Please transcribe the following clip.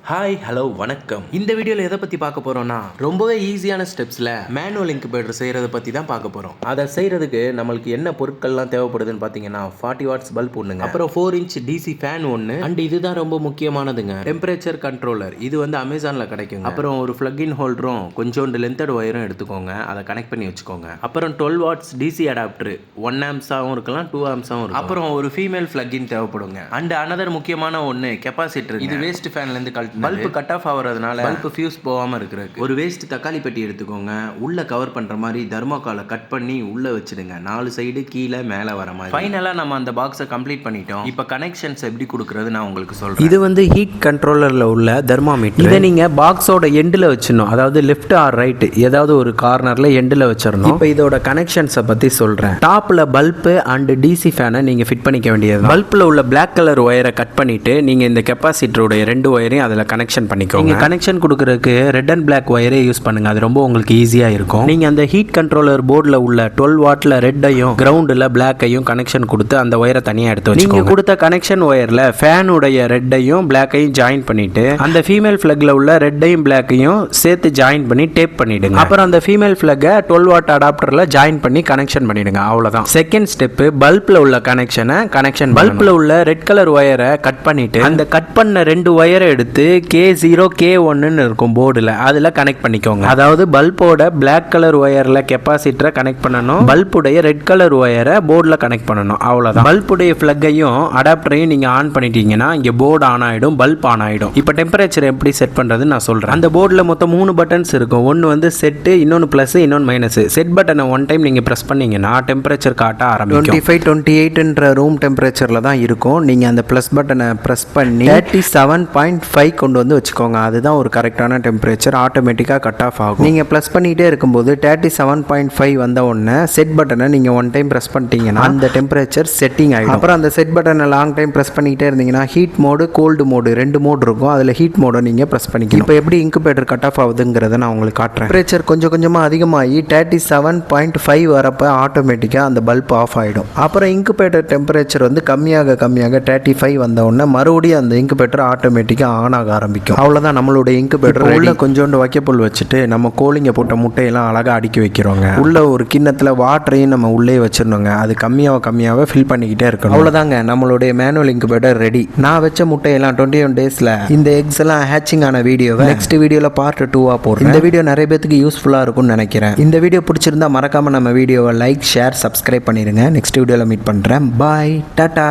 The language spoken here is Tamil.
ஹாய் ஹலோ வணக்கம். இந்த வீடியோவில் எதை பற்றி பார்க்க போகிறோம்னா ரொம்பவே ஈஸியான ஸ்டெப்ஸில் மேனுவல் இன்குபேட்டர் செய்கிறத பற்றி தான் பார்க்க போகிறோம். அதை செய்கிறதுக்கு நம்மளுக்கு என்ன பொருட்கள்லாம் தேவைப்படுதுன்னு பார்த்தீங்கன்னா 40 வாட்ஸ் பல்ப் ஒன்றுங்க, அப்புறம் 4 இன்ச் டிசி ஃபேன் ஒன்று, அண்ட் இதுதான் ரொம்ப முக்கியமானதுங்க, டெம்பரேச்சர் கண்ட்ரோலர். இது வந்து அமேசானில் கிடைக்குங்க. அப்புறம் ஒரு பிளக்இன் ஹோல்டரும் கொஞ்சோண்டு லென்த்தட் ஒயரும் எடுத்துக்கோங்க, அதை கனெக்ட் பண்ணி வச்சுக்கோங்க. அப்புறம் 12 வாட்ஸ் டிசி அடாப்டர் 1 ஆம்ஸாகவும் இருக்கலாம், 2 ஆம்ஸாகவும் இருக்கும். அப்புறம் ஒரு ஃபீமேல் பிளக்இன் தேவைப்படுங்க. அண்ட் அனதர் முக்கியமான ஒன்று கெப்பாசிட்டர். இது வேஸ்ட் ஃபேன்லேருந்து பல்ப் கட் ஆஃப் ஆகிறதுனால பல்ப் ஃபியூஸ் போகாமல் இருக்கிறதுக்கு ஒரு வேஸ்ட் தக்காளி பெட்டி எடுத்துக்கோங்க. உள்ள கவர் பண்ணுற மாதிரி தர்மாக்காலை கட் பண்ணி உள்ள வச்சிடுங்க, 4 சைடு கீழே மேலே வர மாதிரி. ஃபைனலாக நம்ம அந்த பாக்ஸை கம்ப்ளீட் பண்ணிட்டோம். இப்போ கனெக்ஷன்ஸ் எப்படி கொடுக்குறது நான் உங்களுக்கு சொல்கிறேன். இது வந்து ஹீட் கண்ட்ரோலரில் உள்ள தெர்மாமீட்டர். இதை நீங்கள் பாக்ஸோட எண்டில் வச்சிடணும், அதாவது லெஃப்ட் ஆர் ரைட் ஏதாவது ஒரு கார்னரில் எண்டில் வச்சிடணும். இப்போ இதோட கனெக்ஷன்ஸை பற்றி சொல்கிறேன். டாப்பில் பல்பு அண்ட் டிசி ஃபேனை நீங்கள் ஃபிட் பண்ணிக்க வேண்டியது. பல்பில் உள்ள பிளாக் கலர் ஒயரை கட் பண்ணிவிட்டு நீங்கள் இந்த கெப்பாசிட்டருடைய 2 ஒயரையும் அதில் கனெக்ஷன் பண்ணிக்கோங்க. நீங்க கனெக்ஷன் கொடுக்கறதுக்கு ரெட் அண்ட் பிளாக் ஒயரே யூஸ் பண்ணுங்க, அது ரொம்ப உங்களுக்கு ஈஸியா இருக்கும். நீங்க அந்த ஹீட் கண்ட்ரோலர் போர்டில் உள்ள 12 வாட்ல ரெட்டையும் கிரவுண்டில் பிளாக்கையும் கனெக்ஷன் கொடுத்து அந்த ஒயரை தனியா எடுத்து வச்சுக்கோங்க. நீங்க கொடுத்த கனெக்ஷன் ஒயர்ல ஃபேனுடைய ரெட்டையும் பிளாக்கையும் ஜாயின் பண்ணிட்டு அந்த ஃபீமேல் பிளக்ல உள்ள ரெட்டையும் பிளாக்கையும் சேர்த்து ஜாயின் பண்ணி டேப் பண்ணிடுங்க. அப்புறம் அந்த ஃபீமேல் பிளக்கை 12 வாட் அடாப்டர்ல ஜாயின் பண்ணி கனெக்ஷன் பண்ணிடுங்க. அவ்வளவுதான். செகண்ட் ஸ்டெப், பல்ப்ல உள்ள கனெக்ஷன் பல்ப்ல உள்ள ரெட் கலர் ஒயரை கட் பண்ணிட்டு அந்த கட் பண்ண 2 ஒயரை எடுத்து K0 K1 இருக்கும் போர்டில் அதில் கனெக்ட் பண்ணிக்கோங்க. அதாவது பல்போட பிளாக் கலர் ஒயரில் கெப்பாசிட்டரை கனெக்ட் பண்ணணும், பல்புடைய ரெட் கலர் ஒயரை போர்டில் கனெக்ட் பண்ணணும். அவ்வளோதான். பல்புடைய ஃப்ளக்கையும் அடாப்டரையும் நீங்கள் ஆன் பண்ணிட்டீங்கன்னா இங்கே போர்டு ஆன் ஆகிடும், பல்ப் ஆன் ஆகிடும். இப்போ டெம்பரேச்சர் எப்படி செட் பண்ணுறதுன்னு நான் சொல்கிறேன். அந்த போர்டில் மொத்தம் 3 பட்டன்ஸ் இருக்கும். ஒன்று வந்து செட்டு, இன்னொன்று ப்ளஸ், இன்னொன்னு மைனஸ். செட் பட்டனை 1 டைம் நீங்கள் ப்ரெஸ் பண்ணீங்கன்னா டெம்பரேச்சர் காட்ட ஆரம்பிக்கும். 25-28 ரூம் டெம்பரேச்சரில் தான் இருக்கும். நீங்கள் அந்த ப்ளஸ் பட்டனை ப்ரெஸ் பண்ணி 37.5 கொண்டு வந்து வச்சுக்கோங்க. அதுதான் ஒரு கரெக்டான டெம்பரேச்சர். ஆட்டோமேட்டிக்காக கட் ஆஃப் ஆகும். நீங்கள் ப்ளஸ் பண்ணிகிட்டே இருக்கும்போது 37.5 வந்த உடனே செட் பட்டனை நீங்கள் 1 டைம் ப்ரெஸ் பண்ணிட்டீங்கன்னா அந்த டெம்பரேச்சர் செட்டிங் ஆகிடும். அப்புறம் அந்த செட் பட்டனை லாங் டைம் ப்ரெஸ் பண்ணிக்கிட்டே இருந்தீங்கன்னா heat mode, cold mode 2 mode இருக்கும். அதில் ஹீட் மோடை நீங்கள் ப்ரெஸ் பண்ணிக்கணும். இப்போ எப்படி இன்குபேட்டர் கட் ஆஃப் ஆகுதுங்கிறத நான் உங்களுக்கு காட்டுறேன். டெம்பரேச்சர் கொஞ்சம் கொஞ்சமாக அதிகமாகி 37.5 வரப்போ ஆட்டோமேட்டிக்காக அந்த பல்ப் ஆஃப் ஆகிடும். அப்புறம் இன்குபேட்டர் டெம்பரேச்சர் வந்து கம்மியாக 35 வந்த உடனே மறுபடியும் அந்த இன்குபேட்டர் ஆட்டோமேட்டிக்காக ஆன் ஆக ஆரம்பிக்கும். அவ்வளோதான். நம்மளுடைய இன்குபேட்டர் உள்ள கொஞ்சோண்டு வைக்கப்புல் வச்சுட்டு நம்ம கோழிங்க போட்ட முட்டையெல்லாம் அழகாக அடுக்கி வைக்கிறோங்க. உள்ள ஒரு கிண்ணத்தில் வாட்டரையும் நம்ம உள்ளே வச்சிடணுங்க. அது கம்மியாக ஃபில் பண்ணிக்கிட்டே இருக்கணும். அவ்வளோதாங்க, நம்மளுடைய மேனுவல் இன்குபேட்டர் ரெடி. நான் வச்ச முட்டையெல்லாம் 21 டேஸில் இந்த எக்ஸ் எல்லாம் ஹேச்சிங் ஆன வீடியோவை நெக்ஸ்ட் வீடியோவில் பார்ட் 2 போடுறேன். இந்த வீடியோ நிறைய பேருக்கு யூஸ்ஃபுல்லாக இருக்கும்னு நினைக்கிறேன். இந்த வீடியோ பிடிச்சிருந்தா மறக்காம நம்ம வீடியோவை லைக், ஷேர், சப்ஸ்கிரைப் பண்ணிடுங்க. நெக்ஸ்ட் வீடியோவில் மீட் பண்ணுறேன். பாய், டாடா.